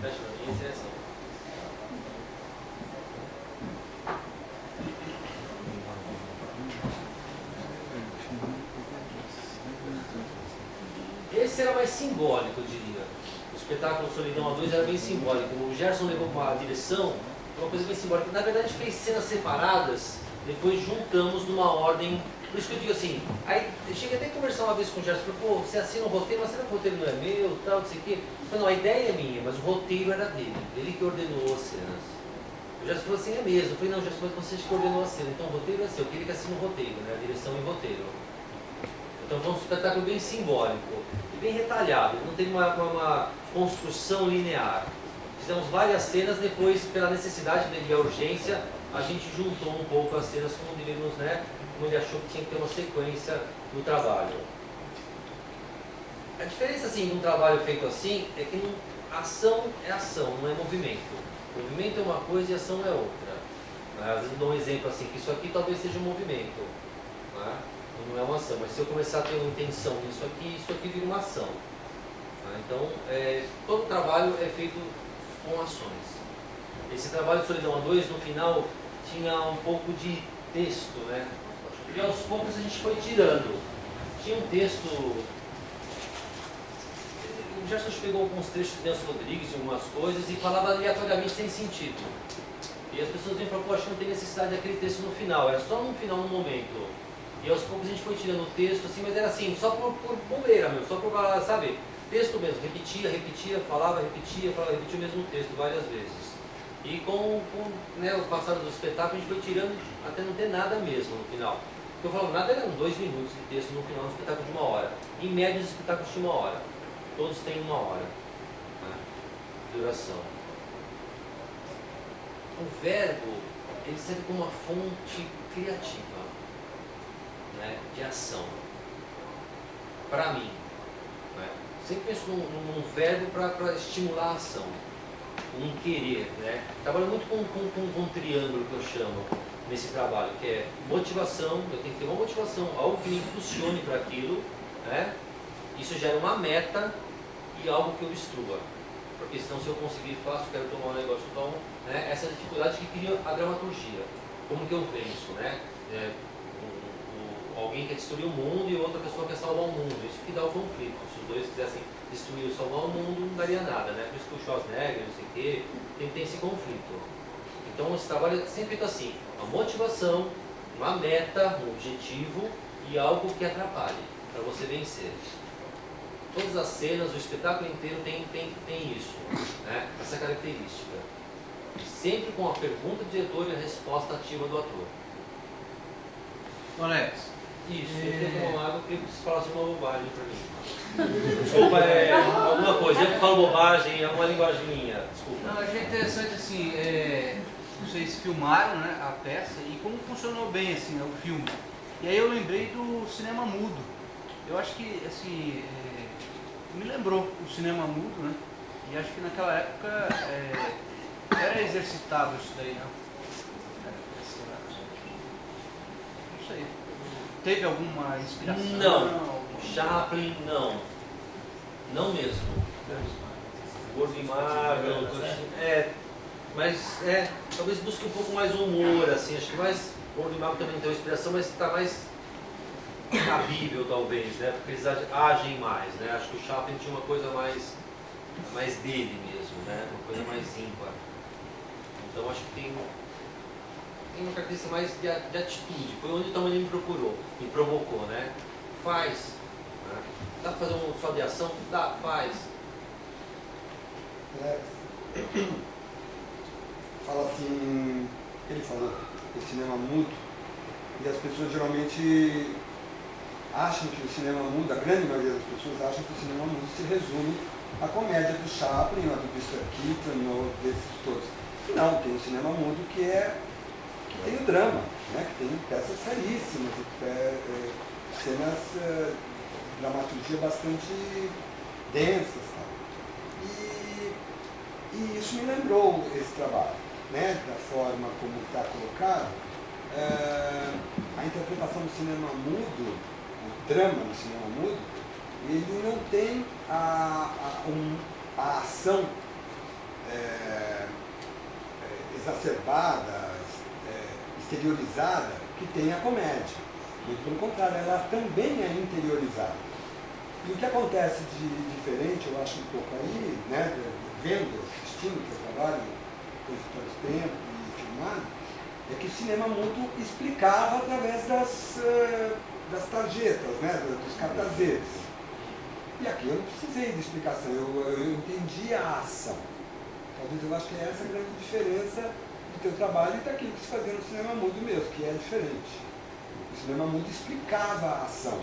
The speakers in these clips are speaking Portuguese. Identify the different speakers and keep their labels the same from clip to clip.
Speaker 1: Fecha pra mim, assim. Esse era mais simbólico, eu diria. O espetáculo Solidão A2 era bem simbólico. O Gerson levou para a direção, uma coisa bem simbólica. Na verdade, fez cenas separadas, depois juntamos numa ordem. Por isso que eu digo assim, aí eu cheguei até a conversar uma vez com o Gerson, falei, pô, você assina o roteiro, mas será que o roteiro não é meu, tal, não sei o quê? Eu falei, não, a ideia é minha, mas o roteiro era dele, ele que ordenou as cenas. O Gerson falou assim, é mesmo. Eu falei, não, Gerson, mas você que ordenou a cena, então o roteiro é seu, que ele que assina o roteiro, né, a direção e o roteiro. Então foi um espetáculo bem simbólico e bem retalhado, não tem uma construção linear. Fizemos várias cenas, depois, pela necessidade e a urgência, a gente juntou um pouco as cenas como deveríamos, né? Como ele achou que tinha que ter uma sequência no trabalho. A diferença assim, de um trabalho feito assim é que ação é ação, não é movimento. Movimento é uma coisa e ação é outra. Às vezes eu dou um exemplo assim, que isso aqui talvez seja um movimento. Não é uma ação, mas se eu começar a ter uma intenção nisso aqui, isso aqui vira uma ação. Então, todo trabalho é feito com ações. Esse trabalho de Solidão A2, no final, tinha um pouco de texto, né? E aos poucos a gente foi tirando. Tinha um texto... O Gerson pegou alguns trechos de Nelson Rodrigues e algumas coisas e falava aleatoriamente sem sentido. E as pessoas vinham e falavam, poxa, não tem necessidade daquele texto no final, era só no final, no momento. E aos poucos a gente foi tirando o texto, assim, mas era assim, só por bobeira mesmo, só por, sabe, texto mesmo, repetia, falava, repetia o mesmo texto várias vezes. E com né, o passar do espetáculo a gente foi tirando até não ter nada mesmo no final. Porque eu falava, nada eram 2 minutos de texto no final de um espetáculo de 1 hora. Em média os espetáculos de 1 hora. Todos têm 1 hora, né, de duração. O verbo, ele serve como uma fonte criativa, né, de ação, para mim, né? Sempre penso num verbo para estimular a ação, um querer, né? Trabalho muito com um triângulo que eu chamo nesse trabalho, que é motivação. Eu tenho que ter uma motivação, algo que me impulsione para aquilo, né? Isso gera uma meta e algo que eu destrua, porque senão se eu conseguir fácil, quero tomar um negócio, então, né? Essa dificuldade que cria a dramaturgia, como que eu venço, né? Alguém quer destruir o mundo e outra pessoa quer salvar o mundo. Isso que dá o conflito. Se os dois quisessem destruir ou salvar o mundo, não daria nada, né? Por isso que o Schwarzenegger, não sei o quê, tem esse conflito. Então esse trabalho é sempre feito assim, uma motivação, uma meta, um objetivo e algo que atrapalhe, para você vencer. Todas as cenas, o espetáculo inteiro tem isso, né? Essa característica. Sempre com a pergunta do diretor e a resposta ativa do ator.
Speaker 2: Alex.
Speaker 1: Isso, eu tenho uma água que você falasse uma bobagem pra mim. Desculpa, alguma coisa, eu que falo bobagem, é uma linguagem minha, desculpa.
Speaker 2: Não, eu achei interessante assim, vocês filmaram, né, a peça e como funcionou bem assim, o filme. E aí eu lembrei do cinema mudo. Eu acho que assim, me lembrou o cinema mudo, né? E acho que naquela época era exercitado isso daí, né? Não sei. Teve alguma inspiração?
Speaker 1: Não. Chaplin, não. Não mesmo. Gordo e magro, mas talvez busque um pouco mais humor, assim, acho que mais Gordo e Magro também tem uma inspiração, mas está mais cabível talvez, né? Porque eles agem mais, né? Acho que o Chaplin tinha uma coisa mais dele mesmo, né? Uma coisa mais ímpar. Então acho que tem uma característica mais de atitude. Foi onde também ele me provocou, né? Faz. Né? Dá para fazer um só de ação? Dá, faz.
Speaker 3: Fala assim, ele falou, o cinema mudo, e as pessoas geralmente acham que o cinema mudo, a grande maioria das pessoas acham que o cinema mudo se resume à comédia do Chaplin, a do Buster Keaton, ou desses todos. E não, tem o cinema mudo que tem o drama, né? Que tem peças seríssimas, cenas de dramaturgia bastante densas. Tá? E isso me lembrou esse trabalho, né? Da forma como está colocado. A interpretação do cinema mudo drama no cinema mudo, ele não tem a ação exacerbada, exteriorizada que tem a comédia. Muito pelo contrário, ela também é interiorizada. E o que acontece de diferente, eu acho um pouco aí, né, vendo, assistindo, que eu trabalho com todo esse tempo e filmando, é que o cinema mudo explicava através das tarjetas, né, dos cartazetes. E aqui eu não precisei de explicação, eu entendi a ação. Talvez eu acho que é essa a grande diferença do teu trabalho e daquilo que se fazia no cinema mudo mesmo, que é diferente. O cinema mudo explicava a ação,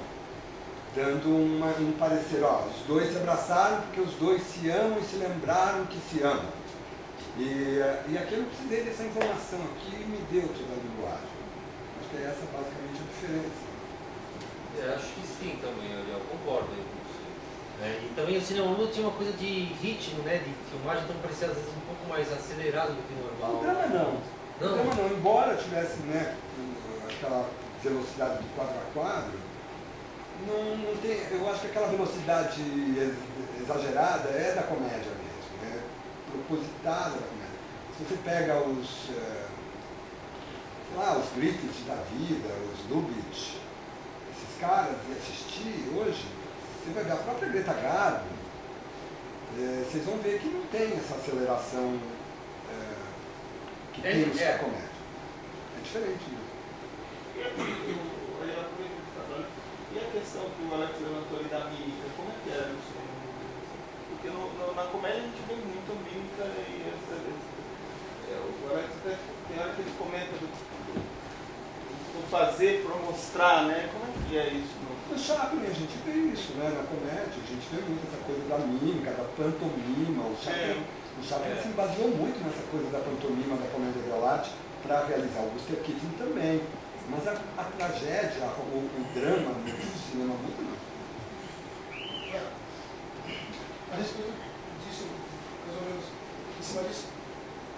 Speaker 3: dando um parecer, ó, os dois se abraçaram porque os dois se amam e se lembraram que se amam. E aqui eu não precisei dessa informação, aqui me deu toda a linguagem. Acho que é essa basicamente a diferença.
Speaker 1: Acho que sim também, eu concordo aí com você. E também o cinema mudo tinha uma coisa de ritmo, né, de filmagem, então parecia às vezes um pouco mais acelerado do que o normal.
Speaker 3: O drama não. O drama não, embora tivesse, né, aquela velocidade de quadro a quadro, não tem, eu acho que aquela velocidade exagerada é da comédia mesmo, é propositada da comédia. Se você pega os Griffith da vida, os Lubitsch, esses caras, e assistir hoje, você vai ver a própria Greta Garbo, vocês vão ver que não tem essa aceleração que tem no seu comédia. É diferente mesmo.
Speaker 4: E a questão que o Alex levantou ali da mímica, como é que era isso? Porque na comédia a gente vê muito mímica e o Alex até tem hora que ele comenta do fazer para mostrar, né? Como é que é isso?
Speaker 3: No Chaplin a gente vê isso, né? Na comédia, a gente vê muito essa coisa da mímica, da pantomima. O Chaplin se baseou muito nessa coisa da pantomima, da comédia dell'arte, para realizar o Buster Keaton também. Mas a tragédia, o drama do cinema mudo não.
Speaker 5: A respeito disso, mais ou menos, em cima disso,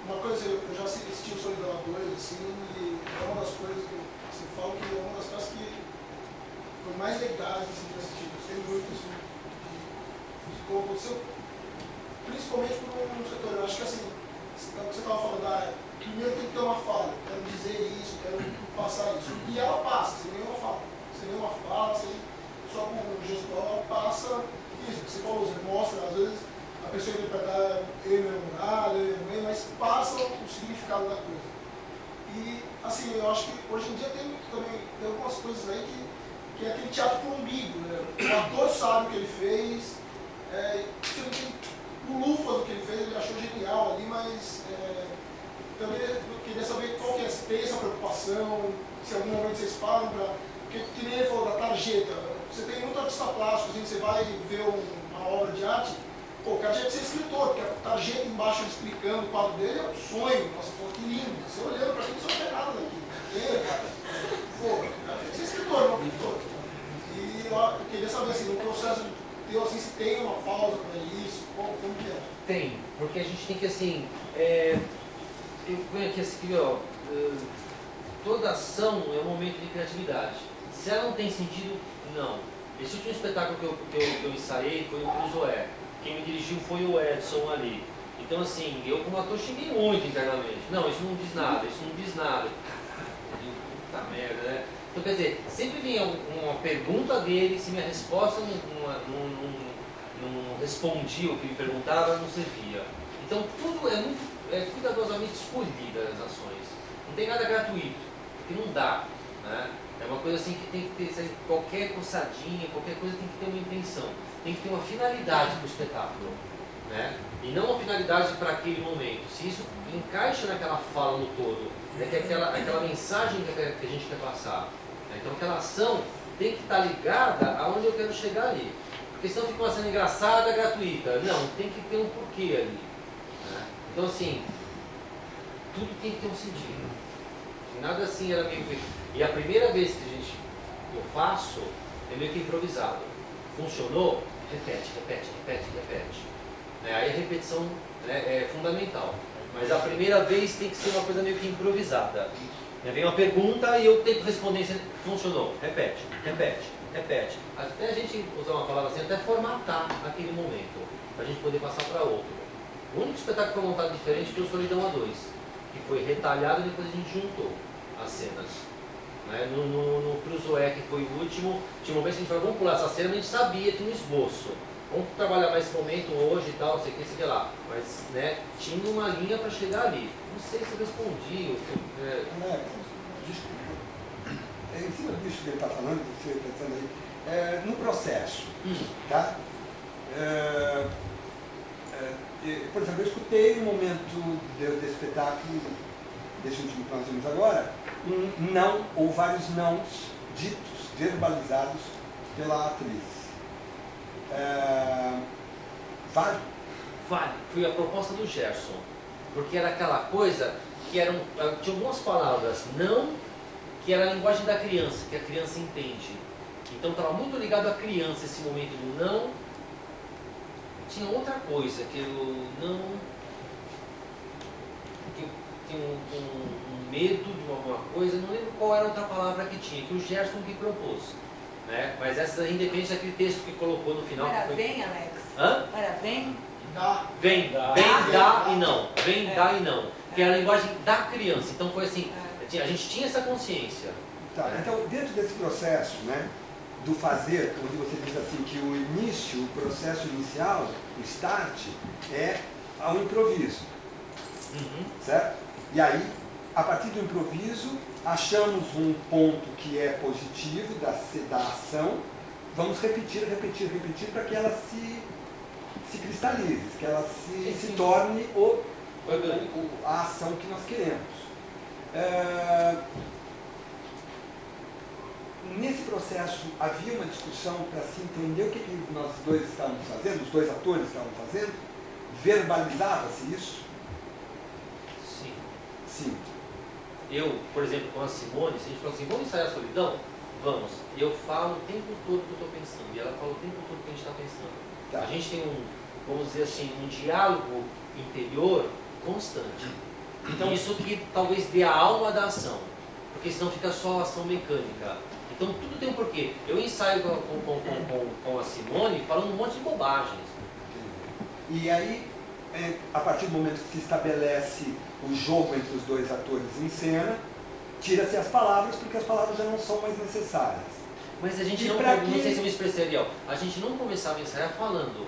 Speaker 5: uma coisa, eu já assisti o Solidão 2, assim, e é uma das coisas que eu falo que é uma das coisas que foi mais legais assim, de assistir. Gostei muito assim, de como aconteceu, principalmente por um setor. Eu acho que assim, você estava falando, primeiro tem que ter uma fala, quero dizer isso, quero passar isso. E ela passa, sem nenhuma fala. Sem nenhuma fala, só com o gestual, ela passa isso que você falou, você mostra, às vezes a pessoa interpretar eu e meu namorado, eu e minha mãe, mas passa o significado da coisa. E assim, eu acho que hoje em dia tem algumas coisas aí que é aquele teatro por umbigo, né? O ator sabe o que ele fez, você não tem o lufa do que ele fez, ele achou genial ali, mas também eu queria saber qual que é, se tem essa preocupação, se em algum momento vocês falam porque que nem ele falou da tarjeta, você tem muito artista plástico, assim, você vai ver uma obra de arte, o cara tinha que ser escritor, porque a tarjeta embaixo explicando o quadro dele é um sonho, nossa, pô, que lindo, você olhando pra gente não sabe nada daqui, pô, tinha que ser escritor, não pintor. E eu queria saber, assim, no processo teu, assim, se tem uma pausa para isso, como que é?
Speaker 1: Tem, porque a gente tem que, assim, eu ponho aqui assim, ó, toda ação é um momento de criatividade. Se ela não tem sentido, não. Esse último espetáculo que eu ensaiei foi o Cruzoé. Quem me dirigiu foi o Edson ali. Então, assim, eu como ator xinguei muito internamente. Não, isso não diz nada, isso não diz nada. Puta merda, né? Então, quer dizer, sempre vinha uma pergunta dele, se minha resposta não respondia o que me perguntava, não servia. Então, tudo é muito cuidadosamente escolhida as ações. Não tem nada gratuito, porque não dá, né? É uma coisa assim que tem que ter, qualquer coçadinha, qualquer coisa tem que ter uma intenção, tem que ter uma finalidade para o espetáculo, né? E não uma finalidade para aquele momento. Se isso encaixa naquela fala no todo, aquela mensagem que a gente quer passar, né? Então aquela ação tem que estar ligada aonde eu quero chegar ali. Porque senão fica uma cena engraçada, gratuita. Não, tem que ter um porquê ali, né? Então assim, tudo tem que ter um sentido. Nada assim era meio... E a primeira vez que eu faço, é meio que improvisado. Funcionou? Repete. Aí a repetição, né, é fundamental. Mas a primeira vez tem que ser uma coisa meio que improvisada. Vem uma pergunta e eu tenho que responder. Funcionou? Repete. repete. Até a gente usar uma palavra assim, até formatar aquele momento, para a gente poder passar para outro. O único espetáculo que foi montado diferente foi o Solidão A2, que foi retalhado e depois a gente juntou as cenas. Né? No Cruzoé, que foi o último, tinha um momento que a gente falou, vamos pular essa cena, mas a gente sabia, tinha um esboço. Vamos trabalhar mais esse momento hoje e tal, sei que lá. Mas, né, tinha uma linha para chegar ali. Não sei se eu respondi.
Speaker 3: Desculpa. Em cima disso que ele está falando, você pensando aí, no processo, tá? Por exemplo, eu escutei um momento desse espetáculo, desse último que nós vimos agora, um não ou vários nãos ditos, verbalizados pela atriz. Vale?
Speaker 1: Vale. Foi a proposta do Gerson. Porque era aquela coisa que tinha algumas palavras não, que era a linguagem da criança, que a criança entende. Então estava muito ligado à criança esse momento do não. Tinha outra coisa, que eu não. Que eu tinha um medo de alguma coisa, não lembro qual era a outra palavra que tinha, que o Gerson que propôs. Né? Mas essa independe daquele texto que colocou no final.
Speaker 6: Era
Speaker 1: foi...
Speaker 6: vem, Alex?
Speaker 1: Hã?
Speaker 6: Era vem?
Speaker 5: Dá.
Speaker 1: Vem, dá e não. Vem, dá e não. Que era a linguagem da criança. Então foi assim, a gente tinha essa consciência.
Speaker 3: Tá, então dentro desse processo, né, do fazer, onde você diz assim que o início, o processo inicial, o start, é ao improviso. Certo? E aí, a partir do improviso, achamos um ponto que é positivo da ação, vamos repetir para que ela se cristalize, que ela se torne a ação que nós queremos. Nesse processo havia uma discussão para se entender o que nós dois estávamos fazendo, os dois atores estavam fazendo? Verbalizava-se isso?
Speaker 1: Sim.
Speaker 3: Sim.
Speaker 1: Eu, por exemplo, com a Simone, se a gente fala assim, vamos ensaiar a solidão? Vamos. E eu falo o tempo todo o que eu estou pensando. E ela fala o tempo todo o que a gente está pensando.
Speaker 3: Tá.
Speaker 1: A gente tem vamos dizer assim, um diálogo interior constante. Então isso que talvez dê a alma da ação. Porque senão fica só a ação mecânica. Então tudo tem um porquê. Eu ensaio com a Simone falando um monte de bobagens.
Speaker 3: E aí, a partir do momento que se estabelece o jogo entre os dois atores em cena, tira-se as palavras, porque as palavras já não são mais necessárias.
Speaker 1: Mas a gente
Speaker 3: E
Speaker 1: não sei se eu me expressei, Ariel, a gente não começava a ensaiar falando.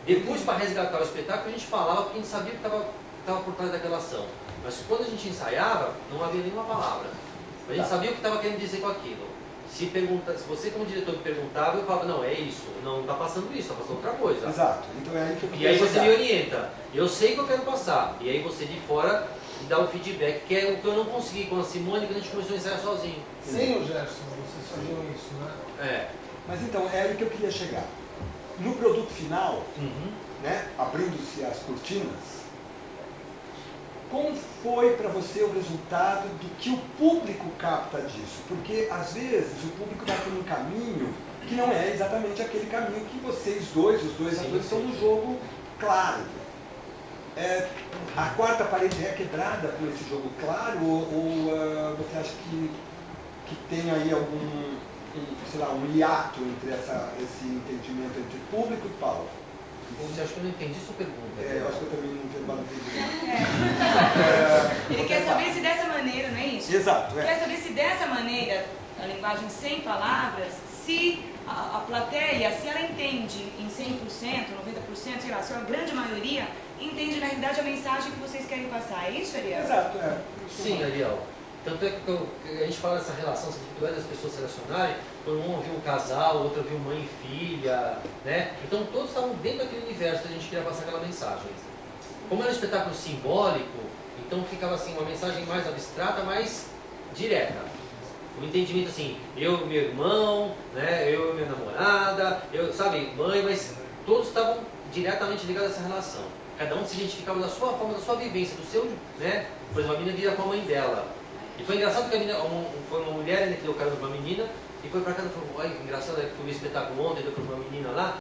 Speaker 1: Depois, para resgatar o espetáculo, a gente falava porque a gente sabia que estava por trás daquela ação. Mas quando a gente ensaiava, não havia nenhuma palavra. A gente sabia o que estava querendo dizer com aquilo. Se você como diretor me perguntava, eu falava, não, é isso, não está passando isso, está passando outra coisa.
Speaker 3: Exato. Então é aí que eu
Speaker 1: E aí você me orienta. Eu sei o que eu quero passar. E aí você de fora me dá o feedback, que é o que eu não consegui com a Simone quando a gente começou a ensaiar sozinho.
Speaker 5: Sem o Gerson, vocês faziam isso, né?
Speaker 3: Mas então, é aí que eu queria chegar. No produto final, né, abrindo-se as cortinas, como foi para você o resultado do que o público capta disso? Porque, às vezes, o público vai por um caminho que não é exatamente aquele caminho que vocês dois, os dois atores, estão no jogo claro. A quarta parede é quebrada por esse jogo claro ou você acha que tem aí algum, sei lá, um hiato entre esse entendimento entre público e palco?
Speaker 1: Você acha que eu não entendi sua pergunta?
Speaker 3: Eu acho que eu também não verbalizei direito.
Speaker 6: Ele quer saber se dessa maneira, não é isso?
Speaker 3: Exato.
Speaker 6: Quer saber se dessa maneira, a linguagem sem palavras, se a plateia, se ela entende em 100%, 90%, sei lá, se a grande maioria entende na realidade a mensagem que vocês querem passar. É isso, Ariel?
Speaker 3: Exato,
Speaker 1: Sim, Ariel. Tanto é que a gente fala dessa relação, essa dificuldade das pessoas se relacionarem, quando um viu um casal, o outro viu mãe e filha, né? Então todos estavam dentro daquele universo que a gente queria passar aquela mensagem. Como era um espetáculo simbólico, então ficava assim uma mensagem mais abstrata, mais direta. O entendimento assim, eu e meu irmão, né? Eu e minha namorada, sabe, mãe, mas todos estavam diretamente ligados a essa relação. Cada um se identificava da sua forma, da sua vivência, do seu, né? Por exemplo, a menina vira com a mãe dela. E foi engraçado que a menina, foi uma mulher que deu carona para uma menina, e foi para casa e falou, olha que engraçado, que fui ver o espetáculo ontem, deu para uma menina lá.